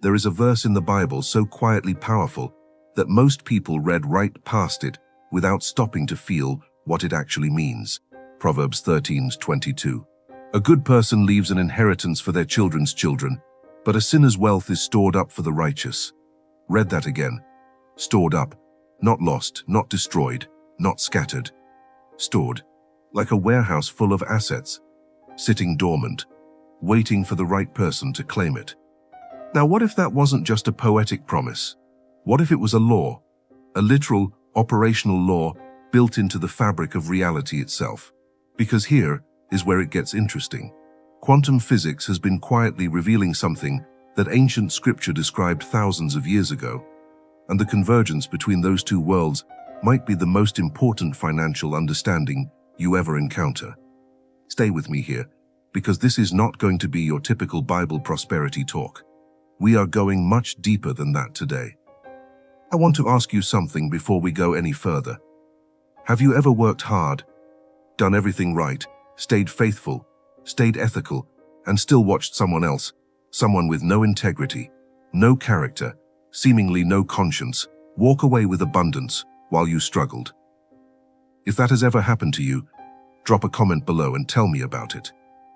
There is a verse in the Bible so quietly powerful that most people read right past it without stopping to feel what it actually means. Proverbs 13:22. A good person leaves an inheritance for their children's children, but a sinner's wealth is stored up for the righteous. Read that again. Stored up, not lost, not destroyed, not scattered. Stored, like a warehouse full of assets, sitting dormant, waiting for the right person to claim it. Now, what if that wasn't just a poetic promise? What if it was a law, a literal, operational law built into the fabric of reality itself? Because here is where it gets interesting. Quantum physics has been quietly revealing something that ancient scripture described thousands of years ago, and the convergence between those two worlds might be the most important financial understanding you ever encounter. Stay with me here, because this is not going to be your typical Bible prosperity talk. We are going much deeper than that today. I want to ask you something before we go any further. Have you ever worked hard, done everything right, stayed faithful, stayed ethical, and still watched someone else, someone with no integrity, no character, seemingly no conscience, walk away with abundance while you struggled? If that has ever happened to you, drop a comment below and tell me about it.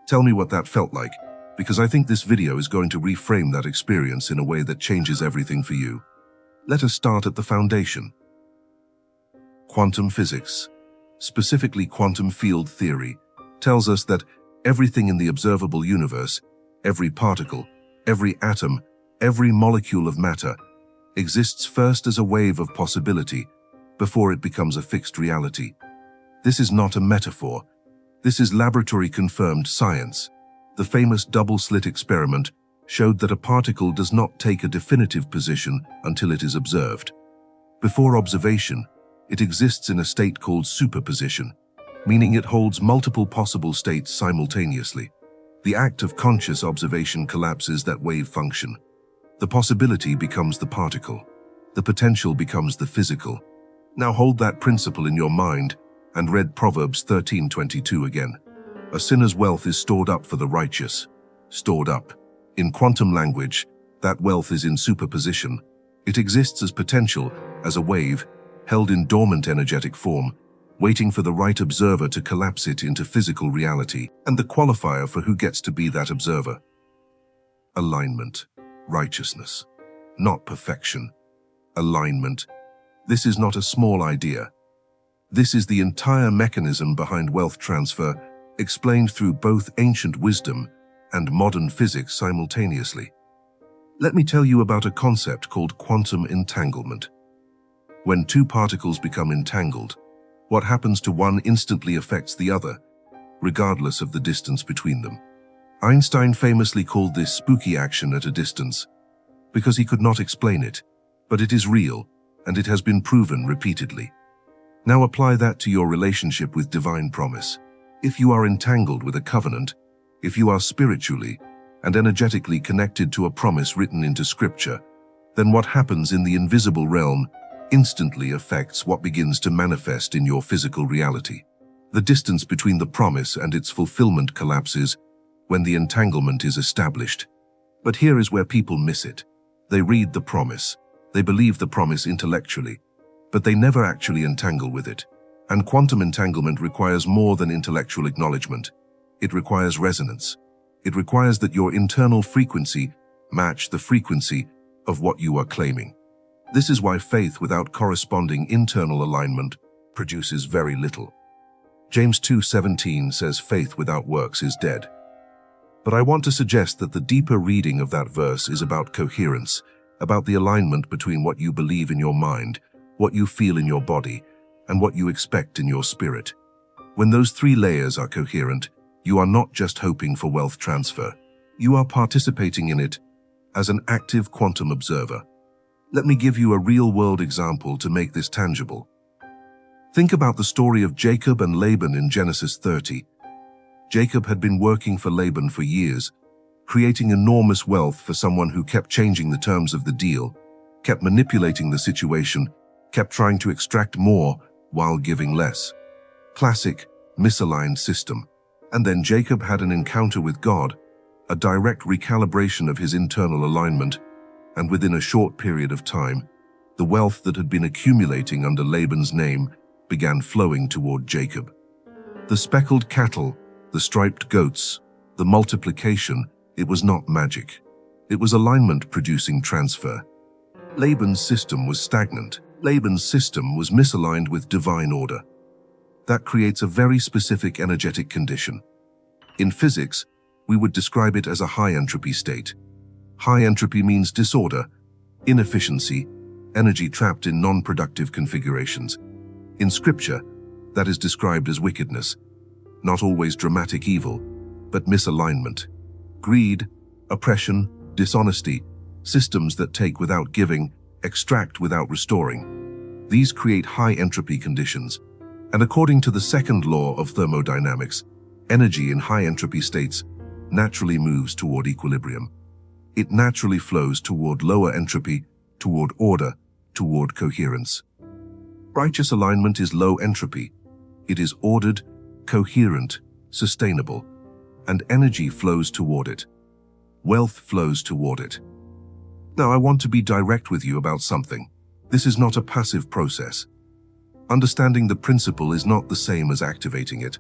Tell me what that felt like, because I think this video is going to reframe that experience in a way that changes everything for you. Let us start at the foundation. Quantum physics, specifically quantum field theory, tells us that everything in the observable universe, every particle, every atom, every molecule of matter, exists first as a wave of possibility before it becomes a fixed reality. This is not a metaphor. This is laboratory-confirmed science. The famous double-slit experiment showed that a particle does not take a definitive position until it is observed. Before observation, it exists in a state called superposition, meaning it holds multiple possible states simultaneously. The act of conscious observation collapses that wave function. The possibility becomes the particle. The potential becomes the physical. Now hold that principle in your mind and read Proverbs 13:22 again. A sinner's wealth is stored up for the righteous. Stored up. In quantum language, that wealth is in superposition. It exists as potential, as a wave, held in dormant energetic form, waiting for the right observer to collapse it into physical reality, and the qualifier for who gets to be that observer. Alignment. Righteousness. Not perfection. Alignment. This is not a small idea. This is the entire mechanism behind wealth transfer, explained through both ancient wisdom and modern physics simultaneously. Let me tell you about a concept called quantum entanglement. When two particles become entangled, what happens to one instantly affects the other, regardless of the distance between them. Einstein famously called this spooky action at a distance, because he could not explain it, but it is real, and it has been proven repeatedly. Now apply that to your relationship with divine promise. If you are entangled with a covenant, if you are spiritually and energetically connected to a promise written into Scripture, then what happens in the invisible realm instantly affects what begins to manifest in your physical reality. The distance between the promise and its fulfillment collapses when the entanglement is established. But here is where people miss it. They read the promise, they believe the promise intellectually, but they never actually entangle with it. And quantum entanglement requires more than intellectual acknowledgement. It requires resonance. It requires that your internal frequency match the frequency of what you are claiming. This is why faith without corresponding internal alignment produces very little. James 2:17 says faith without works is dead. But I want to suggest that the deeper reading of that verse is about coherence, about the alignment between what you believe in your mind, what you feel in your body, and what you expect in your spirit. When those three layers are coherent, you are not just hoping for wealth transfer. You are participating in it as an active quantum observer. Let me give you a real-world example to make this tangible. Think about the story of Jacob and Laban in Genesis 30. Jacob had been working for Laban for years, creating enormous wealth for someone who kept changing the terms of the deal, kept manipulating the situation, kept trying to extract more while giving less. Classic, misaligned system. And then Jacob had an encounter with God, a direct recalibration of his internal alignment, and within a short period of time, the wealth that had been accumulating under Laban's name began flowing toward Jacob. The speckled cattle, the striped goats, the multiplication, it was not magic. It was alignment producing transfer. Laban's system was stagnant. Laban's system was misaligned with divine order. That creates a very specific energetic condition. In physics, we would describe it as a high entropy state. High entropy means disorder, inefficiency, energy trapped in non-productive configurations. In scripture, that is described as wickedness, not always dramatic evil, but misalignment. Greed, oppression, dishonesty, systems that take without giving, extract without restoring. These create high entropy conditions. And according to the second law of thermodynamics, energy in high entropy states naturally moves toward equilibrium. It naturally flows toward lower entropy, toward order, toward coherence. Righteous alignment is low entropy. It is ordered, coherent, sustainable, and energy flows toward it. Wealth flows toward it. Now, I want to be direct with you about something. This is not a passive process. Understanding the principle is not the same as activating it.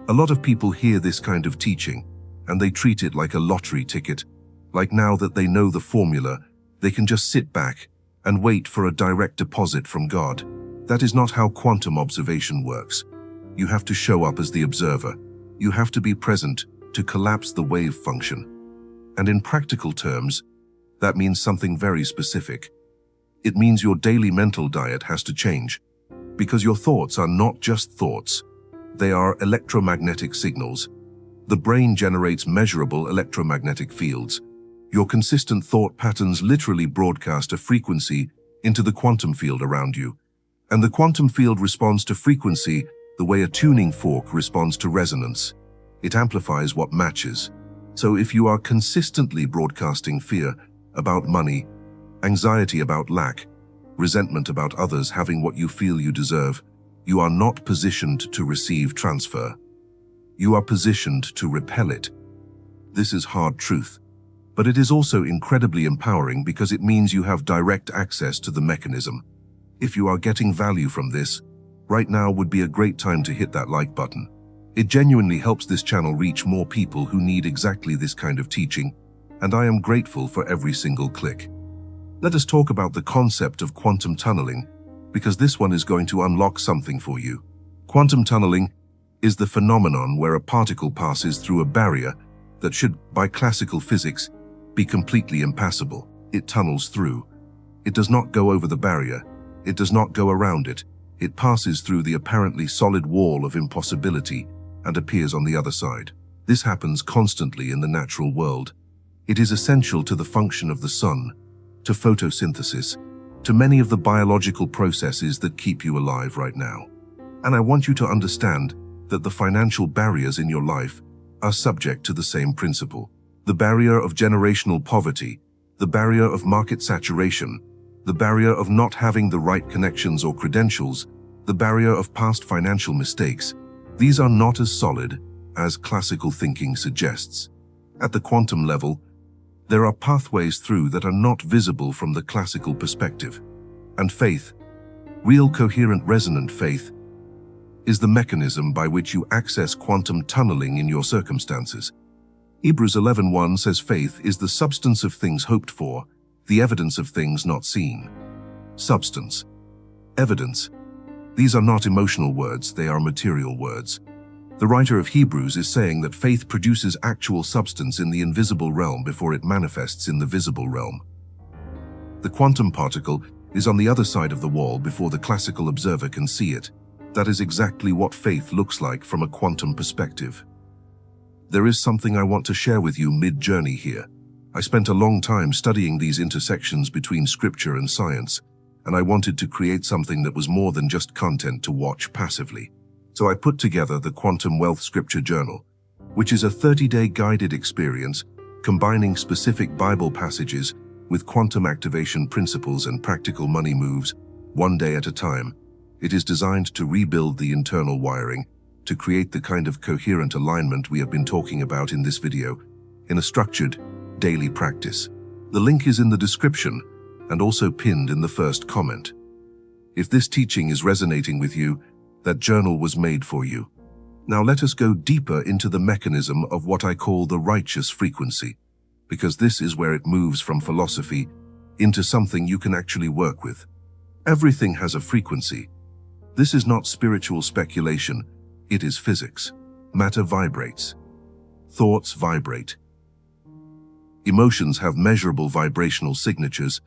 A lot of people hear this kind of teaching, and they treat it like a lottery ticket, like now that they know the formula, they can just sit back and wait for a direct deposit from God. That is not how quantum observation works. You have to show up as the observer. You have to be present to collapse the wave function. And in practical terms, that means something very specific. It means your daily mental diet has to change, because your thoughts are not just thoughts. They are electromagnetic signals. The brain generates measurable electromagnetic fields. Your consistent thought patterns literally broadcast a frequency into the quantum field around you. And the quantum field responds to frequency the way a tuning fork responds to resonance. It amplifies what matches. So if you are consistently broadcasting fear about money, anxiety about lack, resentment about others having what you feel you deserve, you are not positioned to receive transfer. You are positioned to repel it. This is hard truth, but it is also incredibly empowering because it means you have direct access to the mechanism. If you are getting value from this, right now would be a great time to hit that like button. It genuinely helps this channel reach more people who need exactly this kind of teaching, and I am grateful for every single click. Let us talk about the concept of quantum tunneling, because this one is going to unlock something for you. Quantum tunneling is the phenomenon where a particle passes through a barrier that should, by classical physics, be completely impassable. It tunnels through. It does not go over the barrier. It does not go around it. It passes through the apparently solid wall of impossibility and appears on the other side. This happens constantly in the natural world. It is essential to the function of the sun, to photosynthesis, to many of the biological processes that keep you alive right now. And I want you to understand that the financial barriers in your life are subject to the same principle. The barrier of generational poverty, the barrier of market saturation, the barrier of not having the right connections or credentials, the barrier of past financial mistakes, these are not as solid as classical thinking suggests. At the quantum level, there are pathways through that are not visible from the classical perspective. And faith, real coherent resonant faith, is the mechanism by which you access quantum tunneling in your circumstances. Hebrews 11:1 says faith is the substance of things hoped for, the evidence of things not seen. Substance. Evidence. These are not emotional words, they are material words. The writer of Hebrews is saying that faith produces actual substance in the invisible realm before it manifests in the visible realm. The quantum particle is on the other side of the wall before the classical observer can see it. That is exactly what faith looks like from a quantum perspective. There is something I want to share with you mid-journey here. I spent a long time studying these intersections between scripture and science, and I wanted to create something that was more than just content to watch passively. So I put together the Quantum Wealth Scripture Journal, which is a 30-day guided experience combining specific Bible passages with quantum activation principles and practical money moves, one day at a time. It is designed to rebuild the internal wiring, to create the kind of coherent alignment we have been talking about in this video, in a structured, daily practice. The link is in the description and also pinned in the first comment. If this teaching is resonating with you, that journal was made for you. Now let us go deeper into the mechanism of what I call the righteous frequency, because this is where it moves from philosophy into something you can actually work with. Everything has a frequency. This is not spiritual speculation, it is physics. Matter vibrates. Thoughts vibrate. Emotions have measurable vibrational signatures.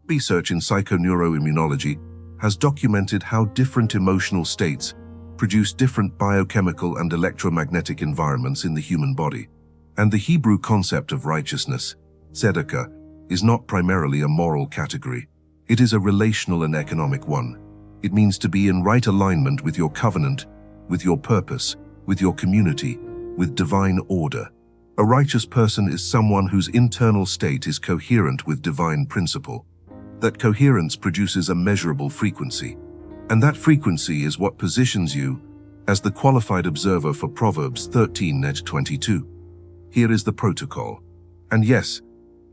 Research in psychoneuroimmunology has documented how different emotional states produce different biochemical and electromagnetic environments in the human body. And the Hebrew concept of righteousness, tzedakah, is not primarily a moral category. It is a relational and economic one. It means to be in right alignment with your covenant, with your purpose, with your community, with divine order. A righteous person is someone whose internal state is coherent with divine principle. That coherence produces a measurable frequency. And that frequency is what positions you as the qualified observer for Proverbs 13:22. Here is the protocol. And yes,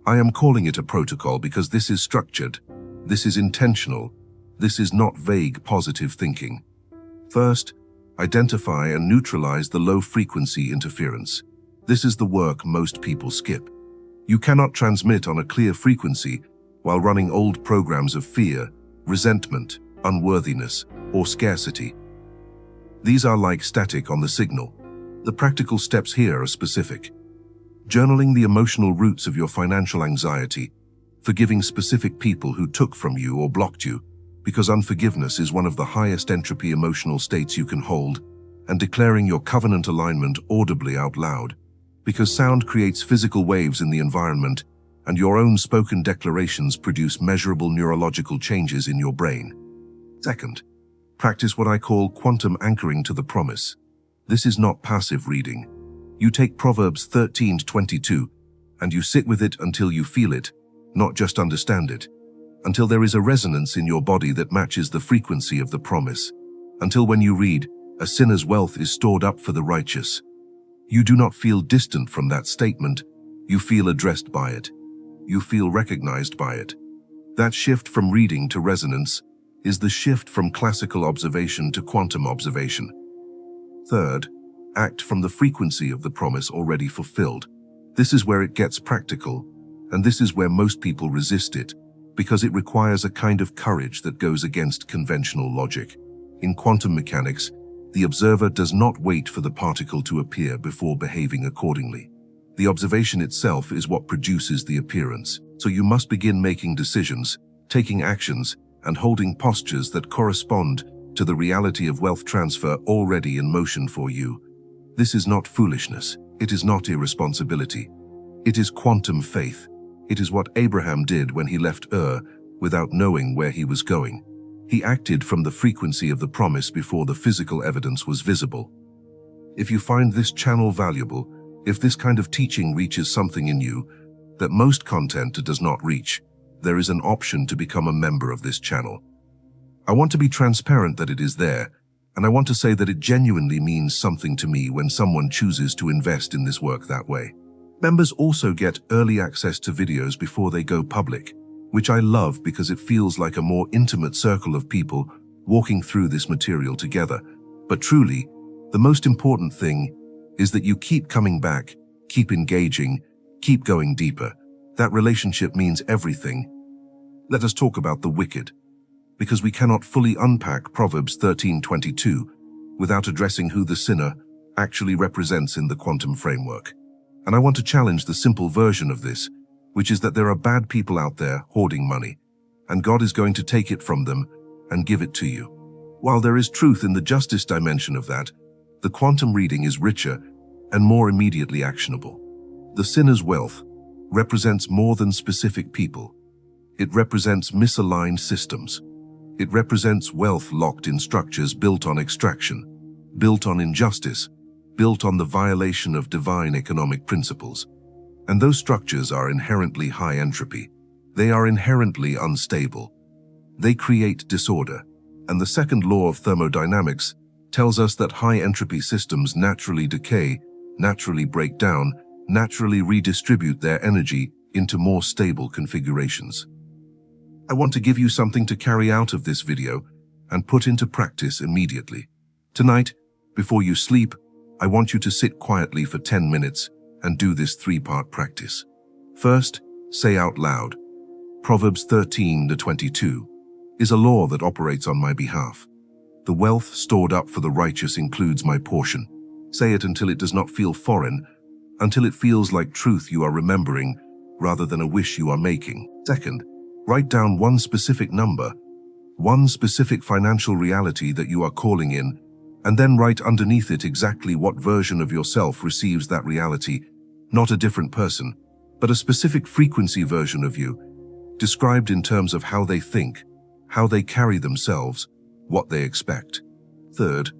I am calling it a protocol because this is structured, this is intentional, this is not vague positive thinking. First, identify and neutralize the low-frequency interference. This is the work most people skip. You cannot transmit on a clear frequency while running old programs of fear, resentment, unworthiness, or scarcity. These are like static on the signal. The practical steps here are specific. Journaling the emotional roots of your financial anxiety, forgiving specific people who took from you or blocked you, because unforgiveness is one of the highest entropy emotional states you can hold, and declaring your covenant alignment audibly out loud, because sound creates physical waves in the environment, and your own spoken declarations produce measurable neurological changes in your brain. Second, practice what I call quantum anchoring to the promise. This is not passive reading. You take Proverbs 13:22 and you sit with it until you feel it, not just understand it, until there is a resonance in your body that matches the frequency of the promise, until when you read, "A sinner's wealth is stored up for the righteous," you do not feel distant from that statement, you feel addressed by it. You feel recognized by it. That shift from reading to resonance is the shift from classical observation to quantum observation. Third, act from the frequency of the promise already fulfilled. This is where it gets practical, and this is where most people resist it, because it requires a kind of courage that goes against conventional logic. In quantum mechanics, the observer does not wait for the particle to appear before behaving accordingly. The observation itself is what produces the appearance, so you must begin making decisions, taking actions, and holding postures that correspond to the reality of wealth transfer already in motion for you. This is not foolishness. It is not irresponsibility. It is quantum faith. It is what Abraham did when he left Ur without knowing where he was going. He acted from the frequency of the promise before the physical evidence was visible. If you find this channel valuable, if this kind of teaching reaches something in you that most content does not reach, there is an option to become a member of this channel. I want to be transparent that it is there, and I want to say that it genuinely means something to me when someone chooses to invest in this work that way. Members also get early access to videos before they go public, which I love because it feels like a more intimate circle of people walking through this material together. But truly, the most important thing is that you keep coming back, keep engaging, keep going deeper. That relationship means everything. Let us talk about the wicked, because we cannot fully unpack Proverbs 13:22 without addressing who the sinner actually represents in the quantum framework. And I want to challenge the simple version of this, which is that there are bad people out there hoarding money, and God is going to take it from them and give it to you. While there is truth in the justice dimension of that, the quantum reading is richer and more immediately actionable. The sinner's wealth represents more than specific people. It represents misaligned systems. It represents wealth locked in structures built on extraction, built on injustice, built on the violation of divine economic principles. And those structures are inherently high entropy. They are inherently unstable. They create disorder. And the second law of thermodynamics tells us that high entropy systems naturally decay, naturally break down, naturally redistribute their energy into more stable configurations. I want to give you something to carry out of this video and put into practice immediately. Tonight, before you sleep, I want you to sit quietly for 10 minutes and do this 3-part practice. First, say out loud, Proverbs 13:22 is a law that operates on my behalf. The wealth stored up for the righteous includes my portion. Say it until it does not feel foreign, until it feels like truth you are remembering rather than a wish you are making. Second, write down one specific number, one specific financial reality that you are calling in, and then write underneath it exactly what version of yourself receives that reality, not a different person, but a specific frequency version of you, described in terms of how they think, how they carry themselves, what they expect. Third,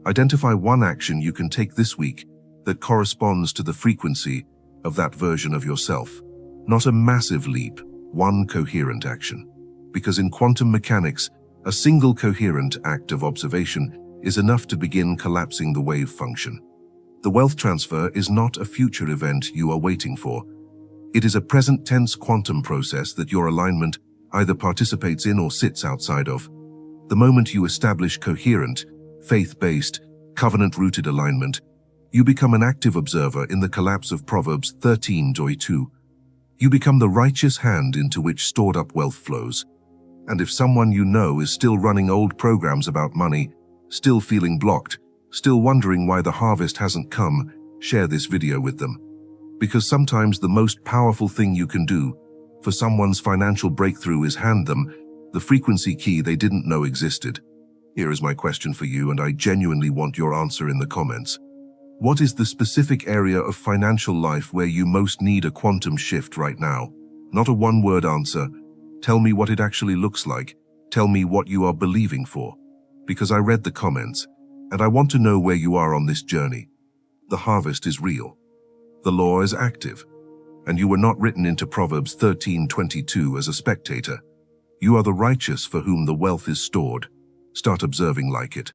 identify one action you can take this week that corresponds to the frequency of that version of yourself. Not a massive leap, one coherent action. Because in quantum mechanics, a single coherent act of observation is enough to begin collapsing the wave function. The wealth transfer is not a future event you are waiting for. It is a present tense quantum process that your alignment either participates in or sits outside of. The moment you establish coherent, faith-based, covenant-rooted alignment, you become an active observer in the collapse of Proverbs 13:22. You become the righteous hand into which stored-up wealth flows. And if someone you know is still running old programs about money, still feeling blocked, still wondering why the harvest hasn't come, share this video with them. Because sometimes the most powerful thing you can do for someone's financial breakthrough is hand them the frequency key they didn't know existed. Here is my question for you, and I genuinely want your answer in the comments. What is the specific area of financial life where you most need a quantum shift right now? Not a one-word answer. Tell me what it actually looks like. Tell me what you are believing for. Because I read the comments, and I want to know where you are on this journey. The harvest is real. The law is active. And you were not written into Proverbs 13:22 as a spectator. You are the righteous for whom the wealth is stored. Start observing like it.